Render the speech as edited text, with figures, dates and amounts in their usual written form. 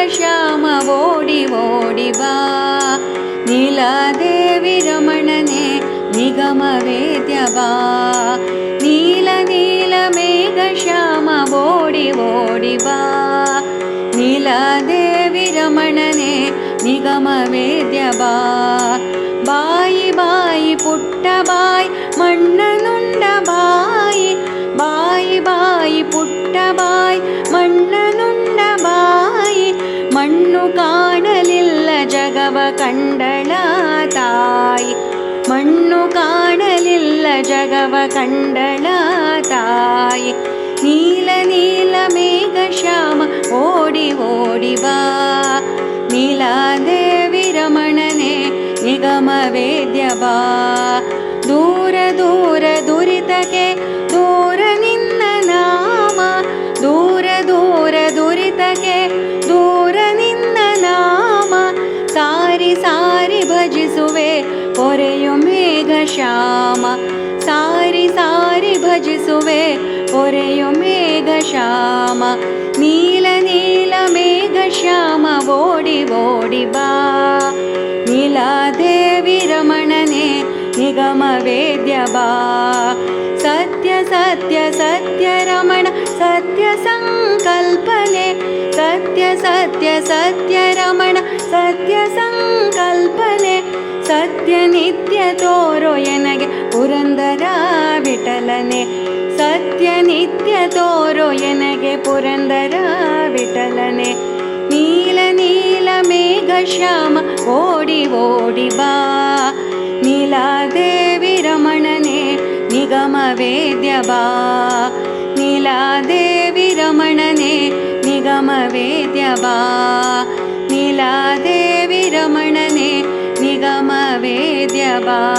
ಶ್ಯಾಮ ಓಡಿ ಓಡಿ ಬಾ. ನೀಲದೇವಿ ರಮಣನೆ ನಿಗಮ ವೇದ್ಯ ಬಾ. ನೀಲ ನೀಲ ಮೇಘ ಶ್ಯಾಮ ಓಡಿ ಓಡಿ ಬಾ. ನೀಲದೇವಿ ರಮಣನೆ ನಿಗಮ ವೇದ್ಯ ಬಾ. ಬಾಯಿ ಬಾಯಿ ಪುಟ್ಟ ಬಾಯಿ ಮಣ್ಣನುಂಡ ಬಾಯಿ. ಬಾಯಿ ಬಾಯಿ ಪುಟ್ಟ ಬಾಯಿ ಮಣ್ಣನುಂಡ ಬಾಯಿ. ಮಣ್ಣು ಕಾಣಲಿಲ್ಲ ಜಗವ ಕಂಡಳ ತಾಯಿ. ಮಣ್ಣು ಕಾಣಲಿಲ್ಲ ಜಗವ ಕಂಡಳ ತಾಯಿ. ನೀಲ ನೀಲ ಮೇಘ ಶ್ಯಾಮ ಓಡಿ ಓಡಿ ಬಾ. ನೀಲದೇವಿ ರಮಣನೆ ನಿಗಮ ವೇದ್ಯ ಬಾ. ದೂರ ದೂರ ದುರಿತಕ್ಕೆ ದೂರ ನಿನ್ನ ನಾಮ. ದೂರ ದೂರ ದುರಿತಕ್ಕೆ ದೂರ ನಿನ್ನ ನಾಮ. ಸಾರಿ ಸಾರಿ ಭಜಿಸುವೆ ಪೊರೆಯು ಮೇಘ ಶ್ಯಾಮ. ಸಾರಿ ಸಾರಿ ಭಜಿಸುವೆ ಪೊರೆಯು ಮೇಘ ಶ್ಯಾಮ. ನೀಲ ನೀಲ ಮೇಘ ಶ್ಯಾಮ ಓಡಿ ಓಡಿ ಬಾ. ನೀಲದೇವಿ ರಮಣನೆ ನಿಗಮ ವೇದ್ಯ ಬಾ. ಸತ್ಯ ಸತ್ಯ ಸತ್ಯ ರಮಣ ಸತ್ಯ ಸಂಕಲ್ಪನೆ. ಸತ್ಯ ಸತ್ಯ ಸತ್ಯ ರಮಣ ಸತ್ಯ ಸಂಕಲ್ಪನೆ. ಸತ್ಯ ನಿತ್ಯ ತೋರೋ ಎನಗೆ ಪುರಂದರ ವಿಠಲನೆ. ಸತ್ಯ ನಿತ್ಯ ತೋರೋ ಎನಗೆ ಪುರಂದರ ವಿಠಲನೆ. ನೀಲ ನೀಲ ಮೇಘ ಶ್ಯಾಮ ಓಡಿ ಓಡಿ ಬಾ. ನೀಲದೇವಿ ರಮಣನೆ ನಿಗಮ ವೇದ್ಯ ಬಾ. ನೀಲದೇವಿ ರಮಣನೆ ನಿಗಮ ವೇದ್ಯ ಬಾ. ನೀಲದೇವಿ ರಮಣನೆ ನಿಗಮ ವೇದ್ಯ ಬಾ.